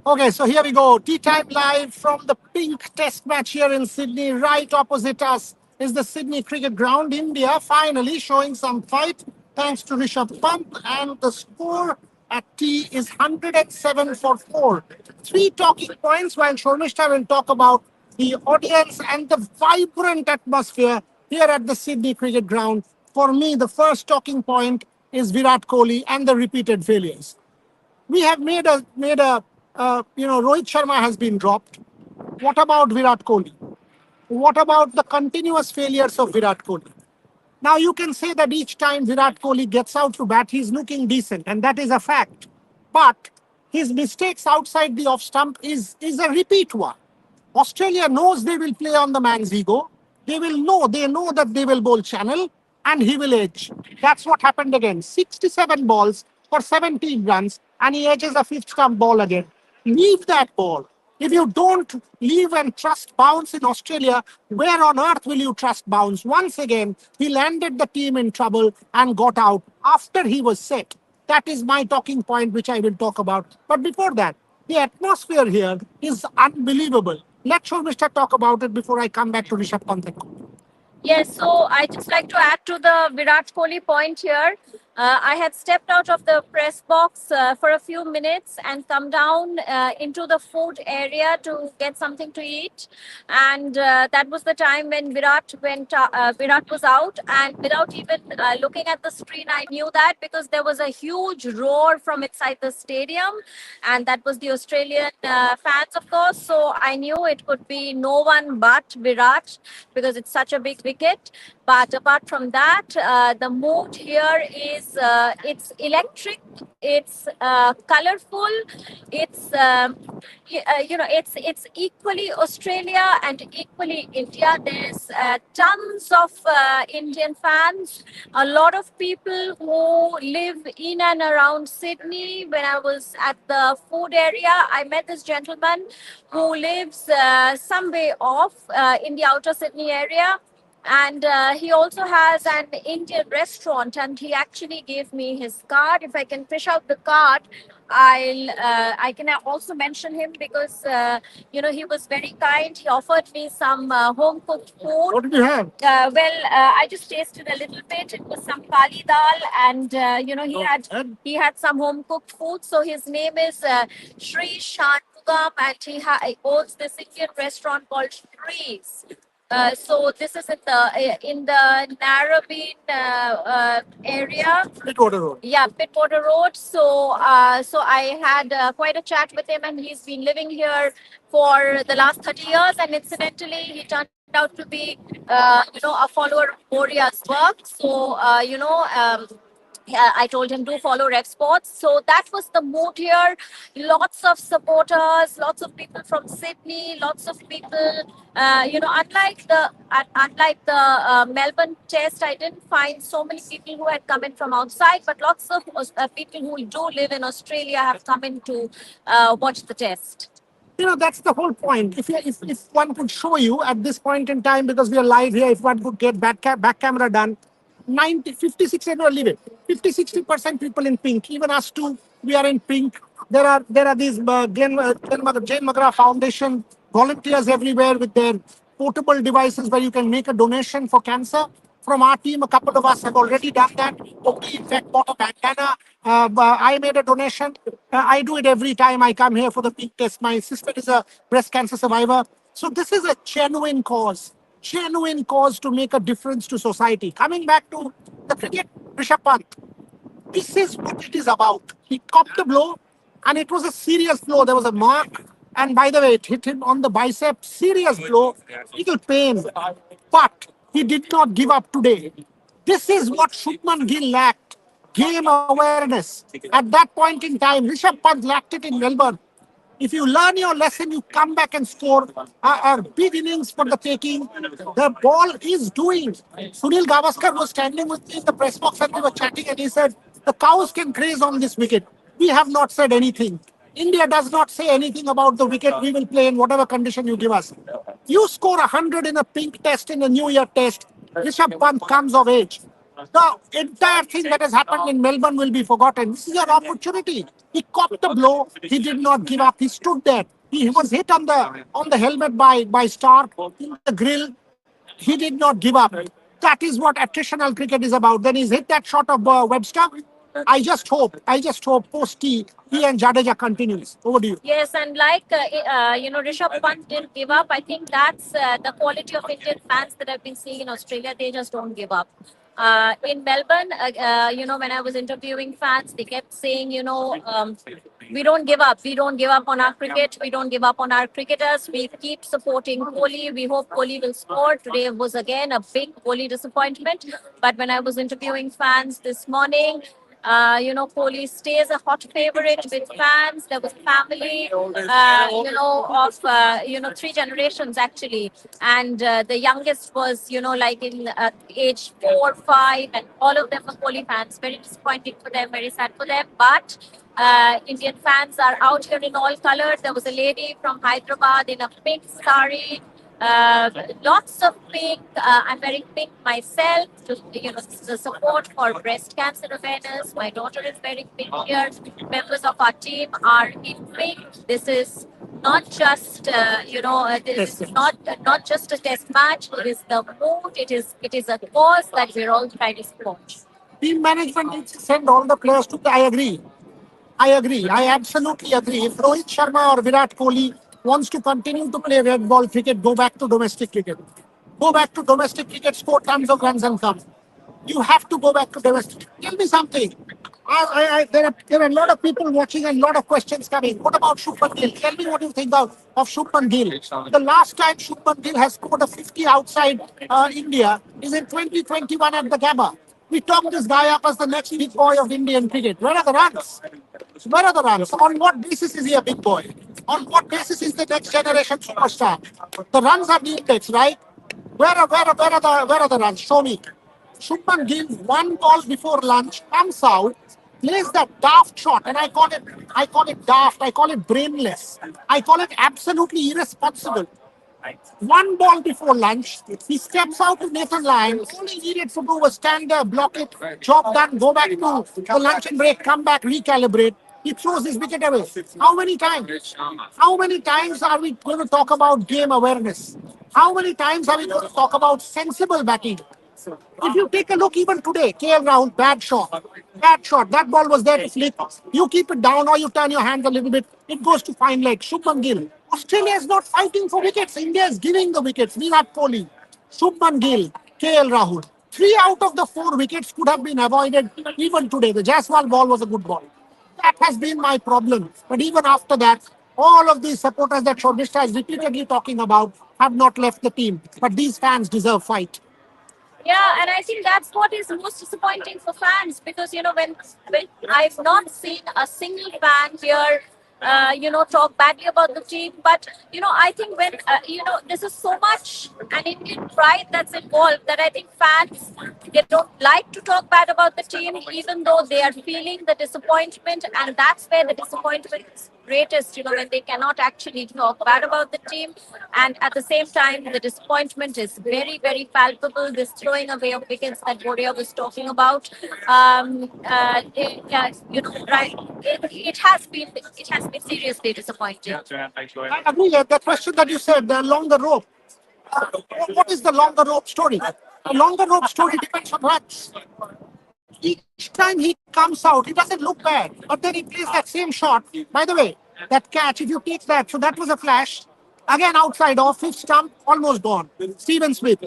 Okay, so here we go. Tea time live from the pink test match here in Sydney. Right opposite us is the Sydney Cricket Ground. India finally showing some fight thanks to Rishab Pant. And the score at tea is 107 for 4. Three talking points while Shormishta will talk about the audience and the vibrant atmosphere here at the Sydney Cricket Ground. For me, the first talking point is Virat Kohli and the repeated failures. We have made a Rohit Sharma has been dropped. What about Virat Kohli? What about the continuous failures of Virat Kohli? Now you can say that each time Virat Kohli gets out to bat, he's looking decent, and that is a fact. But his mistakes outside the off stump is a repeat one. Australia knows they will play on the man's ego. They know that they will bowl channel and he will edge. That's what happened again. 67 balls for 17 runs and he edges a fifth stump ball again. Leave that ball. If you don't leave and trust bounce in Australia, where on earth will you trust bounce? Once again, he landed the team in trouble and got out after he was set. That is my talking point, which I will talk about. But before that, the atmosphere here is unbelievable. Let Shormishta talk about it before I come back to Rishabh Pant. Yes, so I just like to add to the Virat Kohli point here. I had stepped out of the press box for a few minutes and come down into the food area to get something to eat, and that was the time when Virat was out, and without even looking at the screen, I knew that because there was a huge roar from inside the stadium, and that was the Australian fans, of course. So I knew it could be no one but Virat because it's such a big wicket. But apart from that, the mood here is it's electric, it's colorful, it's it's equally Australia and equally India. There's tons of Indian fans, a lot of people who live in and around Sydney. When I was at the food area, I met this gentleman who lives some way off in the outer Sydney area, and he also has an Indian restaurant, and he actually gave me his card. If I can fish out the card, I can also mention him because he was very kind. He offered me some home cooked food. What did you have? I just tasted a little bit. It was some kali dal, and he had some home cooked food. So his name is Sri Shanmugam, and he owns this Indian restaurant called Shree's. So this is in the Narrabeen area. Pittwater Road. Yeah, Pittwater Road. So I had quite a chat with him, and he's been living here for the last 30 years. And incidentally, he turned out to be, a follower of Moria's work. So, yeah, I told him to follow Rev Sports. So that was the mood here. Lots of supporters, lots of people from Sydney, lots of people. Unlike the Melbourne Test, I didn't find so many people who had come in from outside, but lots of people who do live in Australia have come in to watch the Test. That's the whole point. If one could show you at this point in time, because we are live here, if one could get back camera done, 56, I don't leave it. 50-60% people in pink. Even us too, we are in pink. There are these Jane McGrath Foundation volunteers everywhere with their portable devices where you can make a donation for cancer. From our team, a couple of us have already done that. Okay, in fact, bought a bandana. I made a donation. I do it every time I come here for the pink test. My sister is a breast cancer survivor. So this is a genuine cause to make a difference to society. Coming back to the cricket, Rishabh Pant, this is what it is about. He copped the blow, and it was a serious blow. There was a mark, and by the way, it hit him on the bicep. Serious blow, little pain, but he did not give up today. This is what Shubman Gill lacked: game awareness. At that point in time, Rishabh Pant lacked it in Melbourne. If you learn your lesson, you come back and score a big innings for the taking. The ball is doing. Sunil Gavaskar was standing with me in the press box and we were chatting, and he said, the cows can graze on this wicket. We have not said anything. India does not say anything about the wicket. We will play in whatever condition you give us. You score 100 in a pink test, in a New Year test. Rishabh Pant comes of age. The entire thing that has happened in Melbourne will be forgotten. This is your opportunity. He copped the blow. He did not give up. He stood there. He was hit on the helmet by Stark in the grill. He did not give up. That is what attritional cricket is about. Then he's hit that shot of Webster. I just hope post he and Jadeja continues. Over to you. Yes, and like Rishabh Pant didn't give up. I think that's the quality of Indian fans that I've been seeing in Australia. They just don't give up. In Melbourne, when I was interviewing fans, they kept saying, we don't give up. We don't give up on our cricket. We don't give up on our cricketers. We keep supporting Kohli. We hope Kohli will score. Today was again a big Kohli disappointment. But when I was interviewing fans this morning, Kohli stays a hot favorite with fans. There was family, of three generations actually, and the youngest was, like in age 4, 5, and all of them were Kohli fans. Very disappointing for them, very sad for them. But Indian fans are out here in all colors. There was a lady from Hyderabad in a pink sari. Lots of pink. I'm wearing pink myself. This is a support for breast cancer awareness. My daughter is wearing pink here. Members of our team are in pink. This is not just this is not just a test match. It is the mood. It is a cause that we're all trying to support. Team management needs to send all the players to. I agree. I agree. I absolutely agree. If Rohit Sharma or Virat Kohli wants to continue to play red ball cricket, go back to domestic cricket. Go back to domestic cricket, score tons of runs and come. You have to go back to domestic. Tell me something. There are a lot of people watching and a lot of questions coming. What about Shubman Gill? Tell me what you think of Shubman Gill. The last time Shubman Gill has scored a 50 outside India is in 2021 at the Gabba. We talk this guy up as the next big boy of Indian cricket. Where are the runs? Where are the runs? On what basis is he a big boy? On what basis is the next generation superstar? The runs are the index, right? Where are the runs? Show me. Shubman Gill, one ball before lunch, comes out, plays that daft shot, and I call it daft, I call it brainless, I call it absolutely irresponsible. One ball before lunch, he steps out to Nathan Lyon. All he needed to do was stand there, block it, job done, go back to the lunch and break, come back, recalibrate. He throws his wicket away. How many times? How many times are we going to talk about game awareness? How many times are we going to talk about sensible batting? If you take a look even today, KL Rahul, bad shot. Bad shot. That ball was there to flick. You keep it down or you turn your hands a little bit. It goes to fine leg. Shubman Gill. Australia is not fighting for wickets. India is giving the wickets. Virat Kohli, Shubman Gill, KL Rahul. 3 out of the 4 wickets could have been avoided even today. The Jaiswal ball was a good ball. That has been my problem. But even after that, all of these supporters that Shobhishta is repeatedly talking about have not left the team. But these fans deserve fight. Yeah, and I think that's what is most disappointing for fans because when I've not seen a single fan here, talk badly about the team. But I think when this is so much an Indian pride that's involved that I think fans they don't like to talk bad about the team, even though they are feeling the disappointment, and that's where the disappointment is greatest. When they cannot actually talk bad about the team, and at the same time, the disappointment is very, very palpable. This throwing away of wickets that Boria was talking about, right? It has been seriously disappointing. I agree. The question that you said, the longer rope. What is the longer rope story? The longer rope story depends on runs. Each time he comes out, he doesn't look bad. But then he plays that same shot. By the way, that catch, if you take that, so that was a flash. Again, outside off, fifth stump, almost gone. Steven Smith.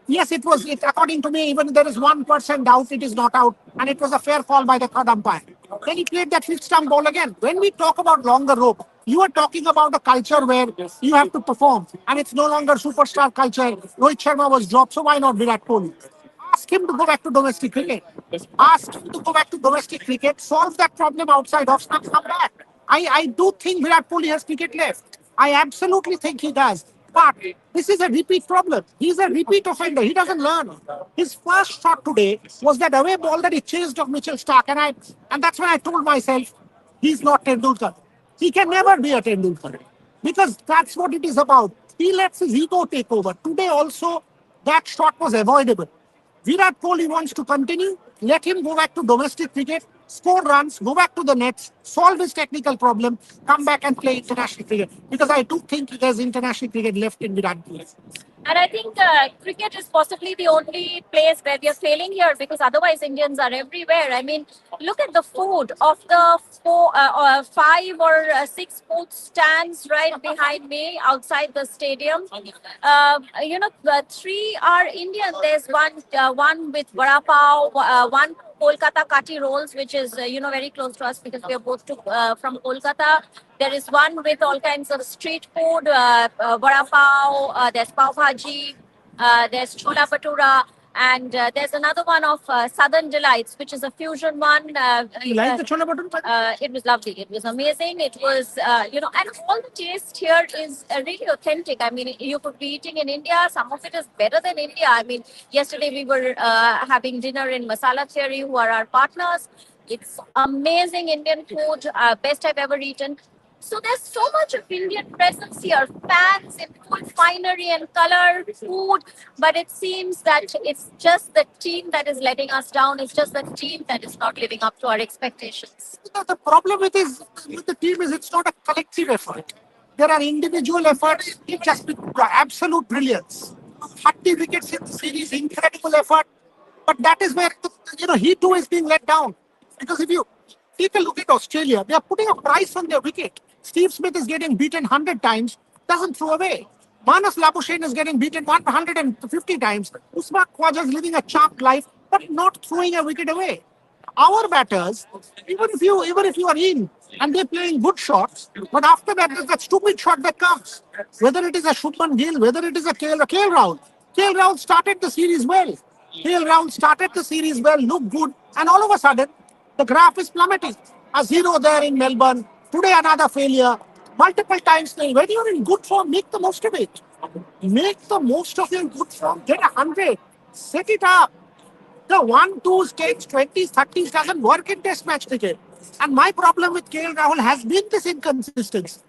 Yes, it was, according to me, even if there is 1% doubt, it is not out. And it was a fair call by the third umpire. Then he played that fifth stump ball again. When we talk about longer rope, you are talking about a culture where you have to perform. And it's no longer superstar culture. Rohit Sharma was dropped, so why not Virat Kohli? Ask him to go back to domestic cricket. Ask him to go back to domestic cricket, solve that problem outside off stumps, come back. I do think Virat Kohli has cricket left. I absolutely think he does. But this is a repeat problem. He's a repeat offender. He doesn't learn. His first shot today was that away ball that he chased of Mitchell Stark. And that's when I told myself, he's not Tendulkar. He can never be a Tendulkar. Because that's what it is about. He lets his ego take over. Today also, that shot was avoidable. Virat Kohli wants to continue. Let him go back to domestic cricket, score runs, go back to the nets, solve his technical problem, come back and play international cricket. Because I do think there's international cricket left in Virat Kohli. And I think cricket is possibly the only place where we are failing here because otherwise Indians are everywhere. I mean, look at the food of the five or six food stands right behind me outside the stadium. Three are Indian. There's one with vada pav, one Kolkata Kati rolls, which is very close to us because we are both from Kolkata. There is one with all kinds of street food, vada pav. There's pav bhaji. There's chola bhatura. And there's another one of Southern Delights, which is a fusion one. You like the chola bhatura? It was lovely. It was amazing. It was, and all the taste here is really authentic. I mean, you could be eating in India. Some of it is better than India. I mean, yesterday we were having dinner in Masala Theory, who are our partners. It's amazing Indian food, best I've ever eaten. So there's so much of Indian presence here, fans in full finery and color, food, but it seems that it's just the team that is letting us down. It's just the team that is not living up to our expectations. The problem with the team is it's not a collective effort. There are individual efforts. It just been absolute brilliance. 30 wickets in the series, incredible effort. But that is where he too is being let down. Because if you take a look at Australia, they are putting a price on their wicket. Steve Smith is getting beaten 100 times, doesn't throw away. Manas Labuschagne is getting beaten 150 times. Usman Khwaja is living a charmed life, but not throwing a wicket away. Our batters, even if you are in and they're playing good shots, but after that there's that stupid shot that comes. Whether it is a Shubman Gill, whether it is a KL Rahul. KL Rahul started the series well. KL Rahul started the series well, looked good, and all of a sudden the graph is plummeting. A zero there in Melbourne. Today another failure. Multiple times. When you're in good form, make the most of it. Make the most of your good form. Get 100. Set it up. The 1-2s, 10s, 20s, 30s doesn't work in test match cricket. And my problem with KL Rahul has been this inconsistency.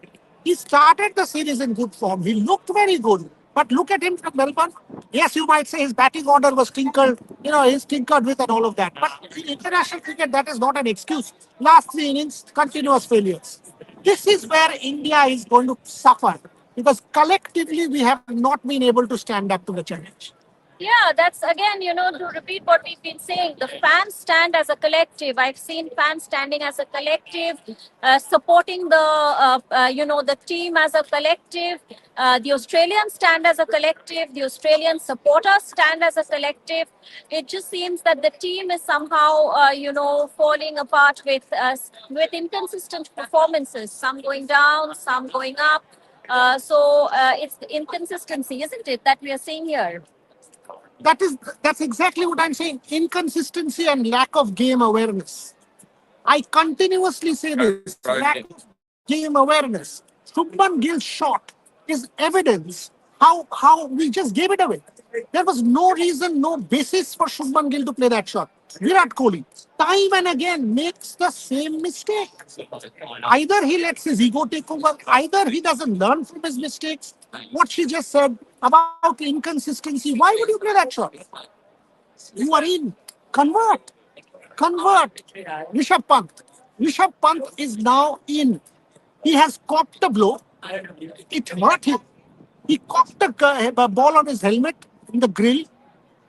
He started the series in good form. He looked very good. But look at him from Melbourne. Yes, you might say his batting order was tinkered, he's tinkered with and all of that. But in international cricket, that is not an excuse. Last 3 innings, continuous failures. This is where India is going to suffer because collectively we have not been able to stand up to the challenge. Yeah, that's again, to repeat what we've been saying, the fans stand as a collective. I've seen fans standing as a collective, supporting the team as a collective. The Australians stand as a collective. The Australian supporters stand as a collective. It just seems that the team is somehow, falling apart with inconsistent performances. Some going down, some going up. So it's the inconsistency, isn't it, that we are seeing here? That's exactly what I'm saying. Inconsistency and lack of game awareness. I continuously say this. Lack of game awareness. Shubman Gill's shot is evidence how we just gave it away. There was no reason, no basis for Shubman Gill to play that shot. Virat Kohli, time and again, makes the same mistake. Either he lets his ego take over, either he doesn't learn from his mistakes. What she just said about inconsistency, why would you play that shot? You are in. Convert. Convert. Rishabh Pant. Rishabh Pant is now in. He has copped a blow. It hurt him. He cocked a ball on his helmet in the grill.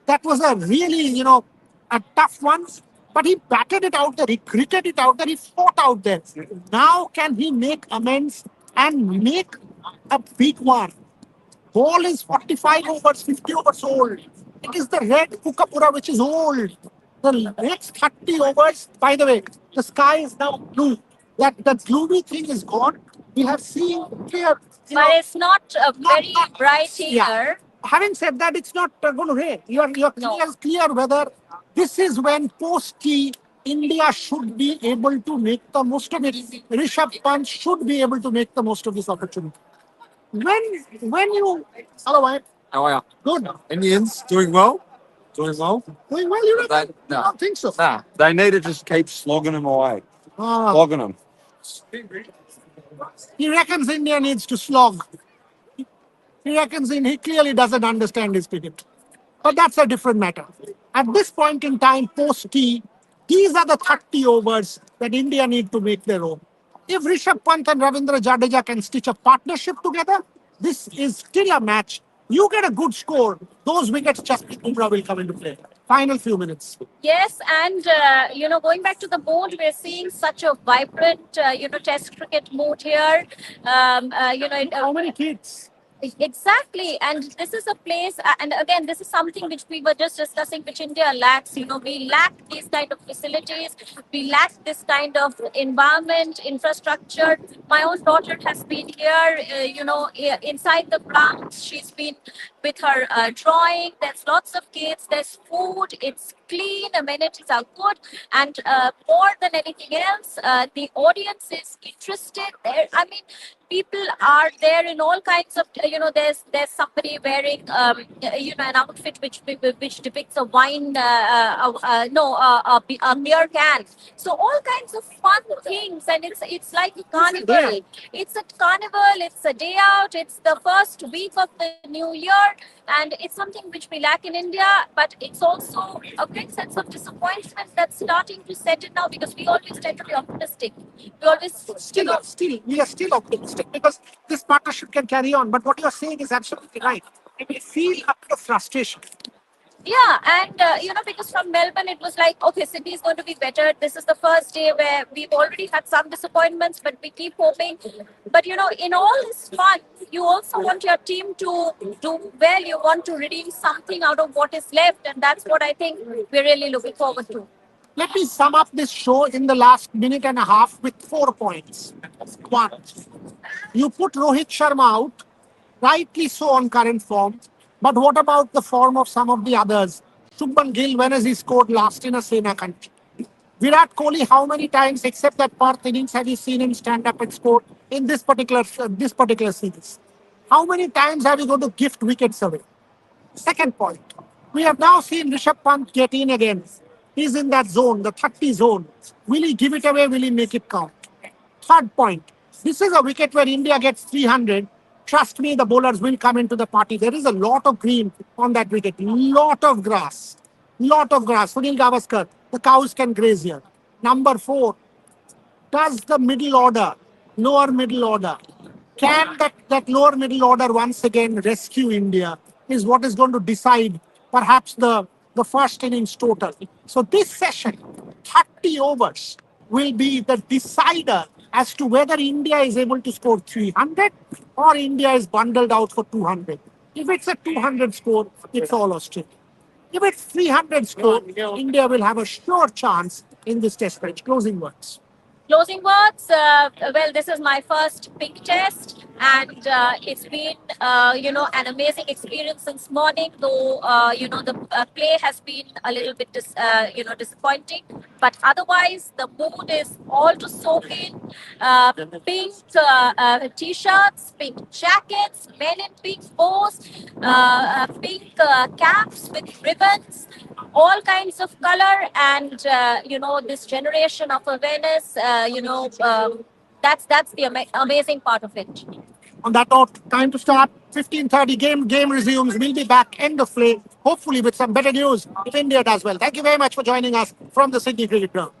That was a really, a tough one. But he batted it out there. He cricket it out there. He fought out there. Now can he make amends and make a big one? Ball is 45 overs, 50 overs old. It is the red Kukapura which is old. The next 30 overs, by the way, the sky is now blue. That the gloomy thing is gone. We have seen clear. But it's not very bright here. Yeah. Having said that, it's not going to rain. You're clear whether this is when post-tea India should be able to make the most of it. Rishabh Pant should be able to make the most of this opportunity. When you hello, mate. How are you? Good. Indians doing well? Doing well? Doing well, you They, I no, don't think so. nah, they need to just keep slogging them away. Ah, Slogging them. he reckons India needs to slog. He reckons he clearly doesn't understand his cricket. But that's a different matter. At this point in time, post tea, these are the 30 overs that India need to make their own. If Rishabh Pant and Ravindra Jadeja can stitch a partnership together, this is still a match. You get a good score, those wickets, Jasprit Bumrah will come into play. Final few minutes. Yes, and going back to the mood, we're seeing such a vibrant, Test cricket mood here. How many kids? Exactly, and this is a place, and again, this is something which we were just discussing, which India lacks. We lack these kind of facilities, we lack this kind of environment, infrastructure. My own daughter has been here, inside the grounds. She's been with her drawing. There's lots of kids. There's food. It's clean. Amenities are good, and more than anything else, the audience is interested. There, I mean, people are there in all kinds of there's somebody wearing an outfit which depicts a wine no a beer can, so all kinds of fun things, and it's like a carnival. It's a carnival, it's a day out, it's the first week of the new year, and it's something which we lack in India, but it's also a great sense of disappointment that's starting to set in now, because we always tend to be optimistic. We always Still, we are still optimistic because this partnership can carry on. But what you are saying is absolutely right. We feel a bit of frustration. Yeah, and because from Melbourne it was like, okay, Sydney is going to be better. This is the first day where we've already had some disappointments, but we keep hoping. But in all this fun, you also want your team to do well. You want to redeem something out of what is left, and that's what I think we're really looking forward to. Let me sum up this show in the last minute and a half with 4 points. One, you put Rohit Sharma out, rightly so on current form. But what about the form of some of the others? Shubman Gill, when has he scored last in a Sena country? Virat Kohli, how many times except that Perth innings have you seen him stand up and score in this particular series? How many times have you going to gift wickets away? Second point, we have now seen Rishabh Pant get in again. He's in that zone, the 30 zone. Will he give it away? Will he make it count? Third point, this is a wicket where India gets 300. Trust me, the bowlers will come into the party. There is a lot of green on that wicket, lot of grass. Lot of grass. Sunil Gavaskar, the cows can graze here. Number 4, does the middle order, lower middle order, can that lower middle order once again rescue India is what is going to decide perhaps the first innings total. So this session, 30 overs, will be the decider as to whether India is able to score 300 or India is bundled out for 200. If it's a 200 score, it's all Australia. If it's 300 score, India will have a sure chance in this test match. Closing words. Closing words. Well, this is my first big test, and it's been, an amazing experience since morning. Though, the play has been a little bit, disappointing. But otherwise, the mood is all to soak in. Pink t-shirts, pink jackets, men in pink bows, pink caps with ribbons, all kinds of color, and this generation of awareness. That's the amazing part of it. On that note, time to start. 15:30 game resumes. We'll be back end of play, hopefully with some better news if India does well. Thank you very much for joining us from the Sydney Cricket Ground.